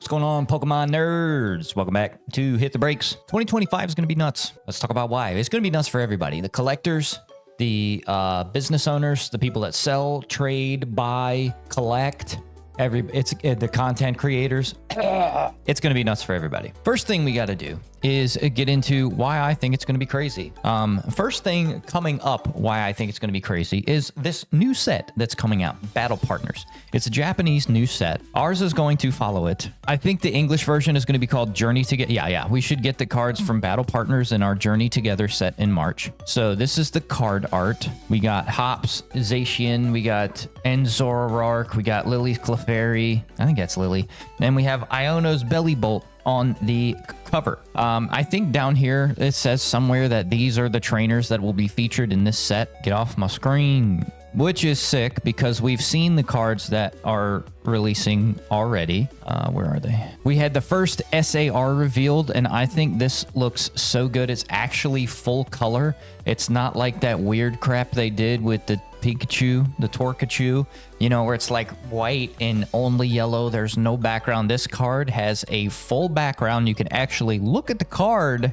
What's going on, Pokemon nerds? Welcome back to Hit the Brakes. 2025 is going to be nuts. Let's talk about why. It's going to be nuts for everybody. The collectors, the business owners, the people that sell, trade, buy, collect, the content creators. It's going to be nuts for everybody. First thing we got to do is get into why I think it's going to be crazy. First thing coming up, why I think it's going to be crazy is this new set that's coming out, Battle Partners. It's a Japanese new set. Ours is going to follow it. I think the English version is going to be called Journey Together. Yeah. We should get the cards from Battle Partners in our Journey Together set in March. So this is the card art. We got Hops, Zacian, we got Enzorark, we got Lily's Clefairy. I think that's Lily. And we have Iono's Belly Bolt on the cover. I think down here it says somewhere that these are the trainers that will be featured in this set. Get off my screen. Which is sick because we've seen the cards that are releasing already. Where are they? We had the first SAR revealed, and I think this looks so good. It's actually full color. It's not like that weird crap they did with the Pikachu, the Torkachu, where it's like white and only yellow. There's no background. This card has a full background. You can actually look at the card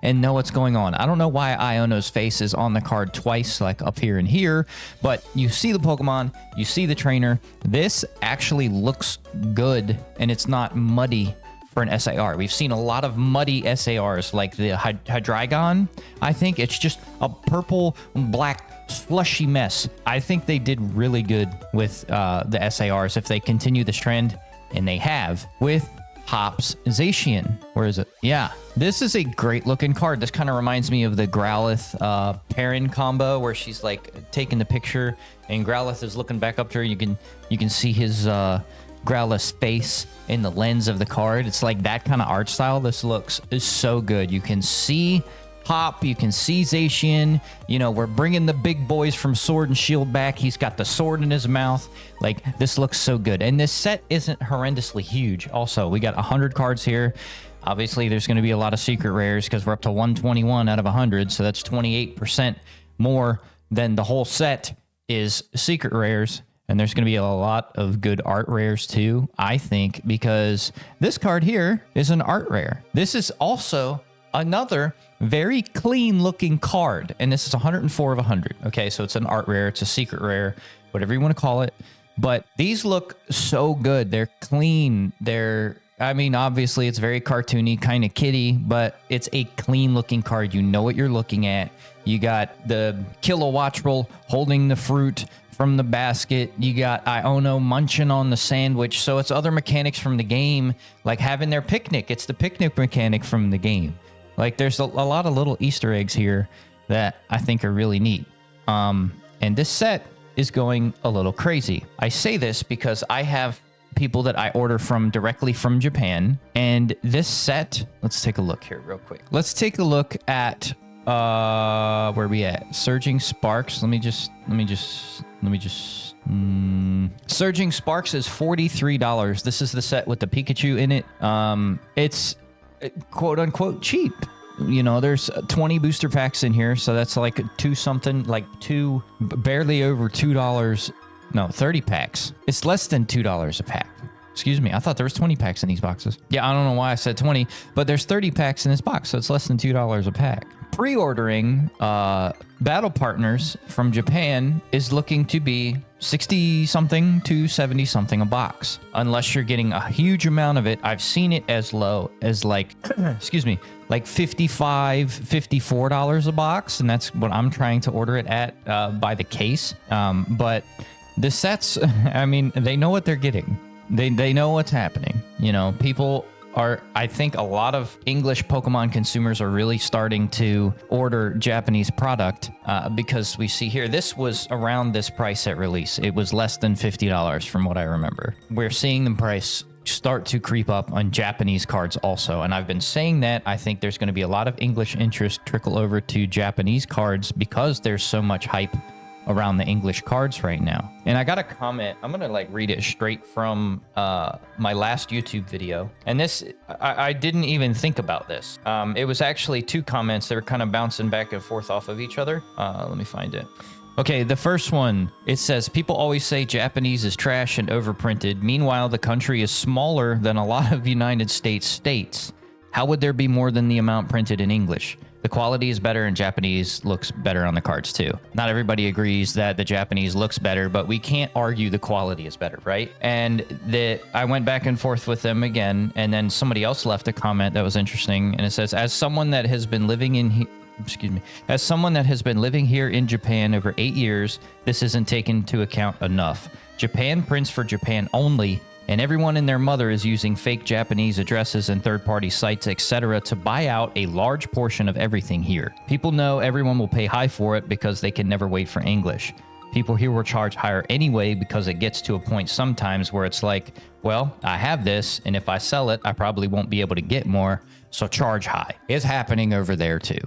and know what's going on. I don't know why Iono's face is on the card twice, like up here and here, but you see the Pokemon, you see the trainer. This actually looks good, and it's not muddy for an SAR. We've seen a lot of muddy SARs, like the Hydreigon. I think it's just a purple, black, slushy mess. I think they did really good with the SARs if they continue this trend, and they have, with Hops Zacian. Where is it? Yeah, this is a great looking card. This kind of reminds me of the Growlithe Perrin combo, where she's like taking the picture and Growlithe is looking back up to her. You can see his Growlithe's face in the lens of the card. It's like that kind of art style. This looks is so good. You can see Hop, you can see Zacian. We're bringing the big boys from Sword and Shield back. He's got the sword in his mouth. Like, this looks so good. And this set isn't horrendously huge. Also, we got 100 cards here. Obviously, there's going to be a lot of secret rares because we're up to 121 out of 100. So that's 28% more than the whole set is secret rares. And there's going to be a lot of good art rares too, I think, because this card here is an art rare. This is also another very clean looking card, and this is 104 of 100. Okay, so it's an art rare, it's a secret rare, whatever you want to call it, but these look so good. They're clean. Obviously it's very cartoony, kind of kitty, but it's a clean looking card. You know what you're looking at. You got the Kilowattrel holding the fruit from the basket. You got Iono munching on the sandwich. So it's other mechanics from the game, like having their picnic. It's the picnic mechanic from the game. Like, there's a lot of little Easter eggs here that I think are really neat. And this set is going a little crazy. I say this because I have people that I order from directly from Japan. And this set, let's take a look here real quick. Let's take a look at, where are we at? Surging Sparks. Surging Sparks is $43. This is the set with the Pikachu in it. It's quote unquote cheap. There's 20 booster packs in here, so that's like barely over $2. No, 30 packs. It's less than $2 a pack. Excuse me, I thought there was 20 packs in these boxes. Yeah, I don't know why I said 20, but there's 30 packs in this box, so it's less than $2 a pack. Pre-ordering Battle Partners from Japan is looking to be 60 something to 70 something a box, unless you're getting a huge amount of it. I've seen it as low as like $55, $54 a box, and that's what I'm trying to order it at by the case. But the sets, they know what they're getting. They know what's happening. I think a lot of English Pokemon consumers are really starting to order Japanese product because we see here, this was around this price at release. It was less than $50 from what I remember. We're seeing the price start to creep up on Japanese cards also. And I've been saying that I think there's going to be a lot of English interest trickle over to Japanese cards because there's so much hype around the English cards right now. And I got a comment. I'm gonna read it straight from my last YouTube video. And this, I didn't even think about this. It was actually two comments that were kind of bouncing back and forth off of each other. Let me find it. Okay, the first one, it says, people always say Japanese is trash and overprinted. Meanwhile, the country is smaller than a lot of United States states. How would there be more than the amount printed in English? The quality is better and Japanese looks better on the cards too. Not everybody agrees that the Japanese looks better, but we can't argue the quality is better, right? And I went back and forth with them again, and then somebody else left a comment that was interesting, and it says, as someone that has been living here in Japan over 8 years, this isn't taken into account enough. Japan prints for Japan only, and everyone and their mother is using fake Japanese addresses and third-party sites, etc. to buy out a large portion of everything here. People know everyone will pay high for it because they can never wait for English. People here will charge higher anyway because it gets to a point sometimes where it's like, well, I have this, and if I sell it, I probably won't be able to get more, so charge high. It's happening over there too.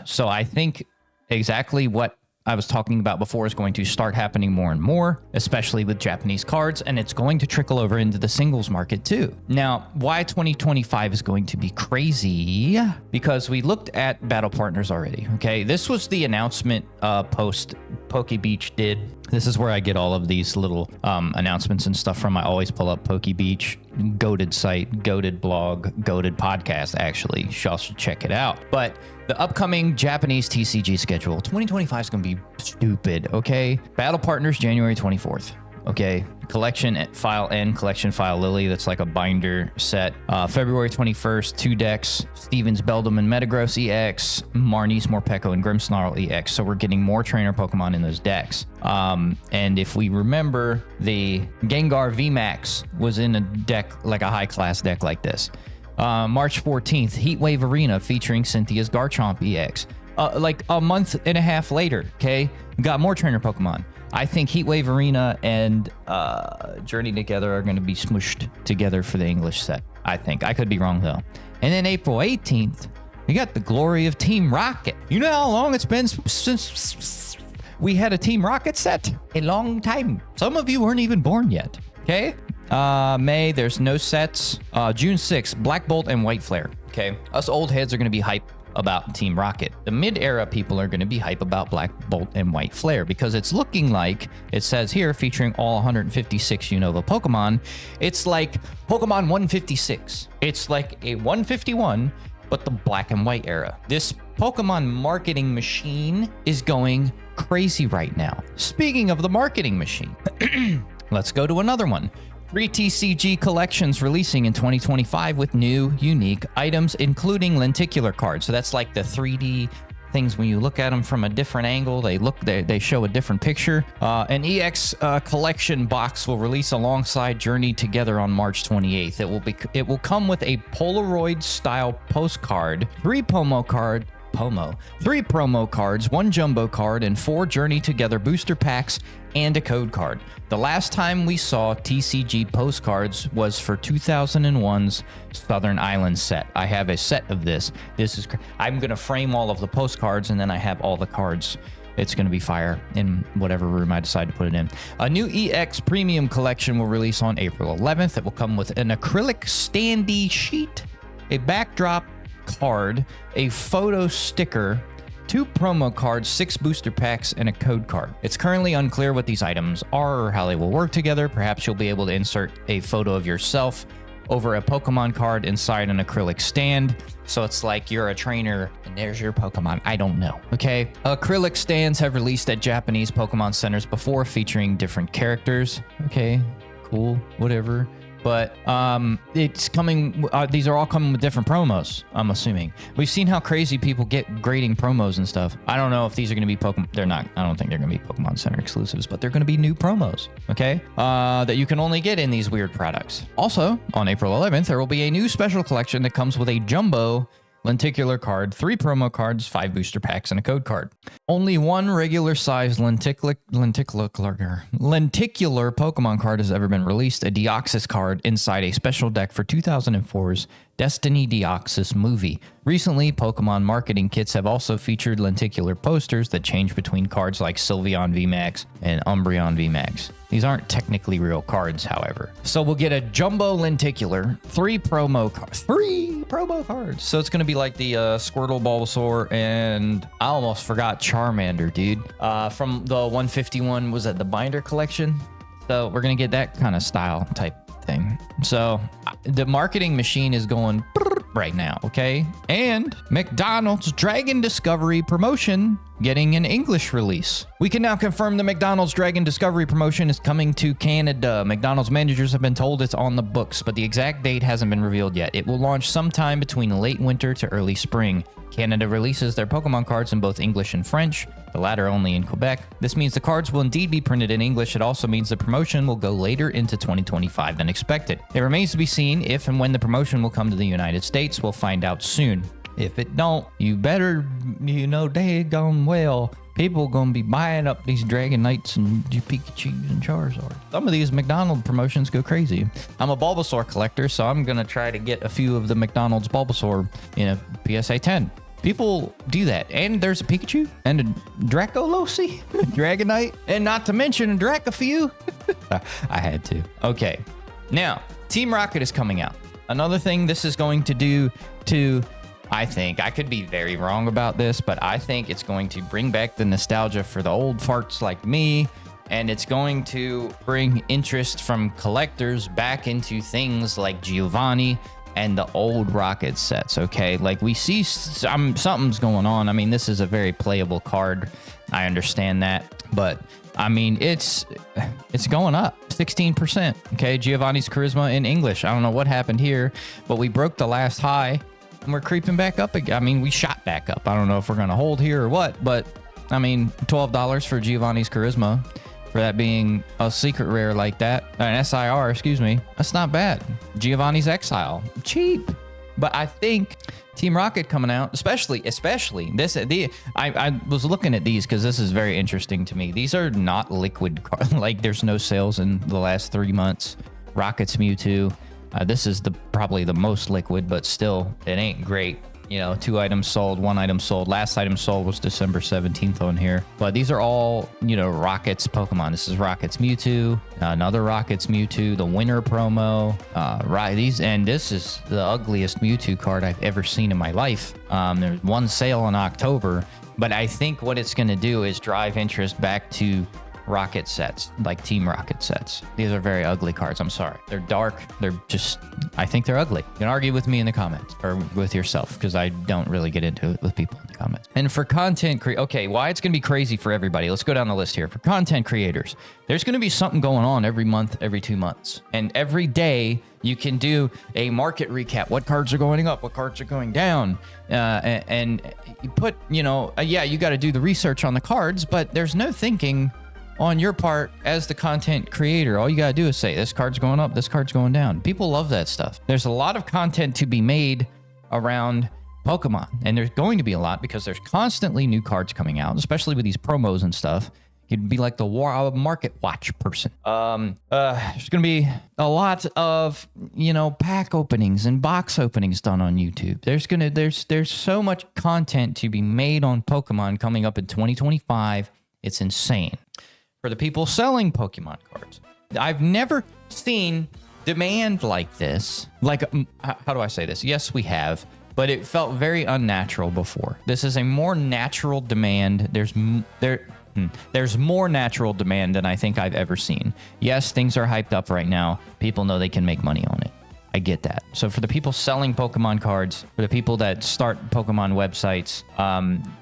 So I think exactly what I was talking about before is going to start happening more and more, especially with Japanese cards, and it's going to trickle over into the singles market too. Now, why 2025 is going to be crazy? Because we looked at battle partners already, okay? This was the announcement post PokeBeach did. This is where I get all of these little announcements and stuff from. I always pull up PokeBeach, goated site, goated blog, goated podcast, actually. Y'all should check it out. But the upcoming Japanese TCG schedule, 2025 is going to be stupid, okay? Battle Partners, January 24th, okay? Collection File N, Collection File Lily, that's like a binder set. February 21st, 2 decks, Stevens, Beldum, and Metagross EX, Marnies, Morpeko, and Grimmsnarl EX. So we're getting more trainer Pokemon in those decks. And if we remember, the Gengar VMAX was in a deck, like a high-class deck like this. March 14th, Heatwave Arena featuring Cynthia's Garchomp EX. Like a month and a half later, okay? Got more trainer Pokemon. I think Heatwave Arena and Journey Together are going to be smushed together for the English set. I think. I could be wrong, though. And then April 18th, we got the glory of Team Rocket. You know how long it's been since we had a Team Rocket set? A long time. Some of you weren't even born yet, okay? May, there's no sets. June 6th, Black Bolt and White Flare. Okay, us old heads are going to be hype about Team Rocket. The mid-era people are going to be hype about Black Bolt and White Flare because it's looking like, it says here, featuring all 156 Unova Pokemon. It's like Pokemon 156. It's like a 151, but the black and white era. This Pokemon marketing machine is going crazy right now. Speaking of the marketing machine, let's go to another one. 3 TCG collections releasing in 2025 with new, unique items, including lenticular cards. So that's like the 3D things when you look at them from a different angle. They show a different picture. An EX collection box will release alongside Journey Together on March 28th. It will come with a Polaroid style postcard, 3 promo cards, 1 jumbo card, and 4 Journey Together booster packs, and a code card. The last time we saw TCG postcards was for 2001's Southern Islands set. I have a set of this. I'm going to frame all of the postcards, and then I have all the cards. It's going to be fire in whatever room I decide to put it in. A new EX Premium collection will release on April 11th. It will come with an acrylic standee sheet, a backdrop card, a photo sticker, 2 promo cards, 6 booster packs, and a code card. It's currently unclear what these items are or how they will work together. Perhaps you'll be able to insert a photo of yourself over a Pokemon card inside an acrylic stand. So it's like you're a trainer and there's your Pokemon. I don't know. Okay. Acrylic stands have released at Japanese Pokemon centers before, featuring different characters. Okay, cool, whatever. But it's coming. These are all coming with different promos, I'm assuming. We've seen how crazy people get grading promos and stuff. I don't know if these are going to be Pokemon. They're not. I don't think they're going to be Pokemon Center exclusives, but they're going to be new promos, okay? That you can only get in these weird products. Also, on April 11th, there will be a new special collection that comes with a jumbo lenticular card, 3 promo cards, 5 booster packs, and a code card. Only 1 regular-sized lenticular Pokemon card has ever been released, a Deoxys card inside a special deck for 2004's Destiny Deoxys movie. Recently, Pokemon marketing kits have also featured lenticular posters that change between cards like Sylveon VMAX and Umbreon VMAX. These aren't technically real cards, however. So we'll get a jumbo lenticular, 3 promo cards, 3 promo cards. So it's going to be like the Squirtle, Bulbasaur, and I almost forgot Charmander, dude. From the 151, was that the binder collection? So we're going to get that kind of style type thing. So the marketing machine is going right now, okay? And McDonald's Dragon Discovery promotion getting an English release. We can now confirm the McDonald's Dragon Discovery promotion is coming to Canada. McDonald's managers have been told it's on the books, but the exact date hasn't been revealed yet. It will launch sometime between late winter to early spring. Canada releases their Pokemon cards in both English and French, the latter only in Quebec. This means the cards will indeed be printed in English. It also means the promotion will go later into 2025 than expected. It remains to be seen if and when the promotion will come to the United States. We'll find out soon. If it don't, you better, daggone well, people gonna be buying up these Dragonites and Pikachus and Charizards. Some of these McDonald's promotions go crazy. I'm a Bulbasaur collector, so I'm gonna try to get a few of the McDonald's Bulbasaur in a PSA 10. People do that. And there's a Pikachu and a Dracolosi, Dragonite, and not to mention a Dracofew. I had to. Okay. Now, Team Rocket is coming out. Another thing this is going to do to, I think, I could be very wrong about this, but I think it's going to bring back the nostalgia for the old farts like me, and it's going to bring interest from collectors back into things like Giovanni and the old Rocket sets, okay? Like, we see something's going on. I mean, this is a very playable card. I understand that, but I mean, it's going up 16%, okay? Giovanni's Charisma in English. I don't know what happened here, but we broke the last high, and we're creeping back up again. I mean, we shot back up. I don't know if we're going to hold here or what, but I mean, $12 for Giovanni's Charisma, for that being a secret rare like that, an SIR, excuse me, that's not bad. Giovanni's Exile, cheap. But I think Team Rocket coming out, especially this, I was looking at these because this is very interesting to me. These are not liquid cards. Like, there's no sales in the last 3 months. Rocket's Mewtwo. This is probably the most liquid, but still, it ain't great. 2 items sold, 1 item sold. Last item sold was December 17th on here. But these are all, Rocket's Pokemon. This is Rocket's Mewtwo, another Rocket's Mewtwo, the winter promo. And this is the ugliest Mewtwo card I've ever seen in my life. There's one sale in October, but I think what it's going to do is drive interest back to Rocket sets, like Team Rocket sets. These are very ugly cards. I'm sorry. They're dark. I think they're ugly. You can argue with me in the comments or with yourself, because I don't really get into it with people in the comments. And for content okay, why it's going to be crazy for everybody. Let's go down the list here. For content creators, there's going to be something going on every month, every 2 months. And every day you can do a market recap. What cards are going up? What cards are going down? And you put, you got to do the research on the cards, but there's no thinking on your part as the content creator. All you gotta do is say, this card's going up, this card's going down. People love that stuff. There's a lot of content to be made around Pokemon, and there's going to be a lot because there's constantly new cards coming out, especially with these promos and stuff. You'd be like the market watch person. There's gonna be a lot of, pack openings and box openings done on YouTube. There's so much content to be made on Pokemon coming up in 2025. It's insane. For the people selling Pokemon cards, I've never seen demand like this. Like, how do I say this? Yes, we have, but it felt very unnatural before. This is a more natural demand. There's more natural demand than I think I've ever seen. Yes, things are hyped up right now. People know they can make money on it. I get that. So for the people selling Pokemon cards, for the people that start Pokemon websites,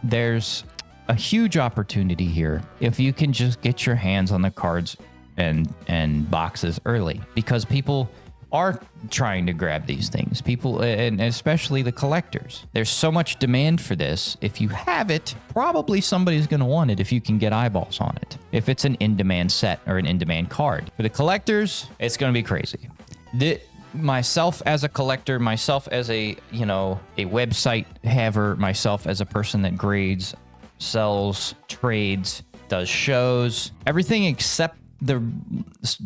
there's a huge opportunity here if you can just get your hands on the cards and boxes early, because people are trying to grab these things. People, and especially the collectors. There's so much demand for this. If you have it, probably somebody's going to want it if you can get eyeballs on it. If it's an in-demand set or an in-demand card. For the collectors, it's going to be crazy. Myself as a collector, myself as a website haver, myself as a person that grades, sells, trades, does shows, everything except the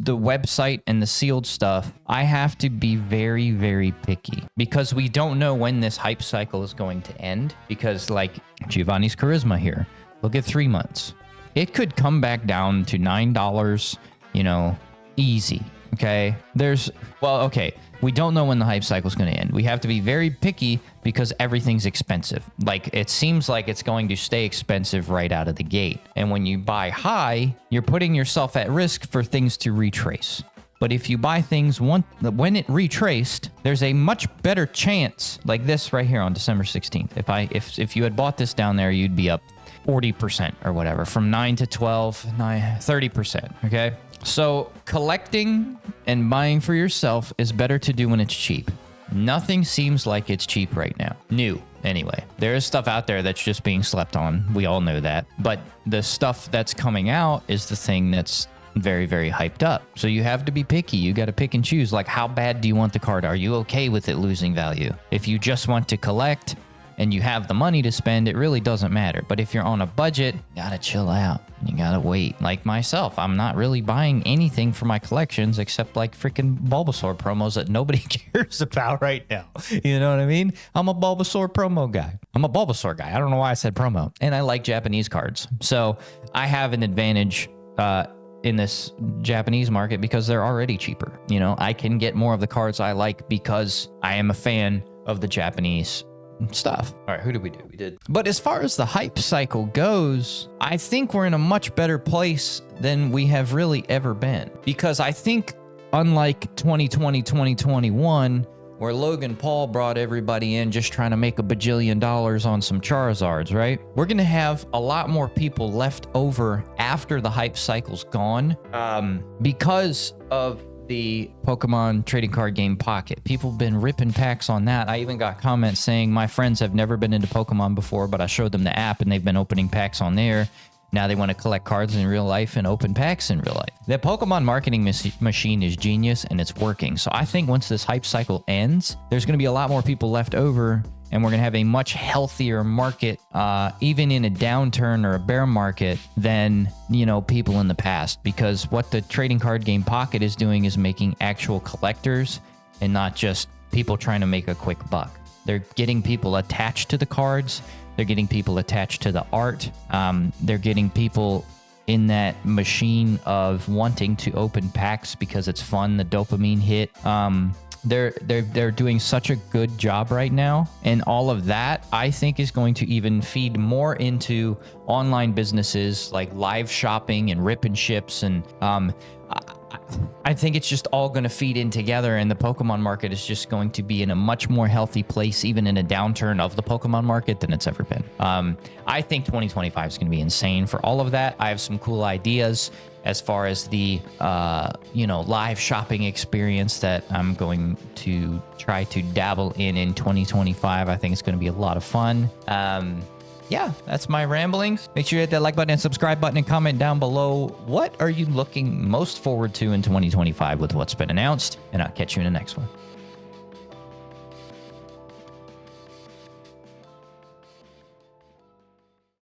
website and the sealed stuff, I have to be very, very picky, because we don't know when this hype cycle is going to end. Because like Giovanni's Charisma here, look at 3 months. It could come back down to $9, easy. Okay. Okay. We don't know when the hype cycle is going to end. We have to be very picky because everything's expensive. Like, it seems like it's going to stay expensive right out of the gate. And when you buy high, you're putting yourself at risk for things to retrace. But if you buy things when it retraced, there's a much better chance, like this right here on December 16th. If you had bought this down there, you'd be up 40% or whatever, from 9 to 12, 30%. Okay. So collecting and buying for yourself is better to do when it's cheap. Nothing seems like it's cheap right now. New, anyway. There is stuff out there that's just being slept on. We all know that. But the stuff that's coming out is the thing that's very, very hyped up. So you have to be picky. You got to pick and choose. Like, how bad do you want the card? Are you okay with it losing value? If you just want to collect and you have the money to spend, it really doesn't matter. But if you're on a budget, you gotta chill out. You gotta wait. Like myself, I'm not really buying anything for my collections except like freaking Bulbasaur promos that nobody cares about right now. You know what I mean? I'm a Bulbasaur promo guy. I'm a Bulbasaur guy. I don't know why I said promo. And I like Japanese cards. So I have an advantage in this Japanese market because they're already cheaper. You know, I can get more of the cards I like because I am a fan of the Japanese stuff. All right, who did we do? We did. But as far as the hype cycle goes, I think we're in a much better place than we have really ever been. Because I think unlike 2020, 2021, where Logan Paul brought everybody in just trying to make $1 bajillion on some Charizards, right? We're going to have a lot more people left over after the hype cycle's gone because of the Pokemon trading card game Pocket. People have been ripping packs on that. I even got comments saying my friends have never been into Pokemon before, but I showed them the app and they've been opening packs on there. Now they want to collect cards in real life and open packs in real life. The Pokemon marketing machine is genius and it's working. So I think once this hype cycle ends, there's going to be a lot more people left over and we're going to have a much healthier market, even in a downturn or a bear market than, you know, people in the past. Because what the trading card game Pocket is doing is making actual collectors and not just people trying to make a quick buck. They're getting people attached to the cards. They're getting people attached to the art. They're getting people in that machine of wanting to open packs because it's fun, the dopamine hit. They're doing such a good job right now. And all of that, I think, is going to even feed more into online businesses like live shopping and rip and ships. And I think it's just all going to feed in together, and the Pokemon market is just going to be in a much more healthy place, even in a downturn of the Pokemon market, than it's ever been. I think 2025 is going to be insane for all of that. I have some cool ideas as far as the, live shopping experience that I'm going to try to dabble in 2025. I think it's going to be a lot of fun. Yeah, that's my ramblings. Make sure you hit that like button and subscribe button and comment down below. What are you looking most forward to in 2025 with what's been announced? And I'll catch you in the next one.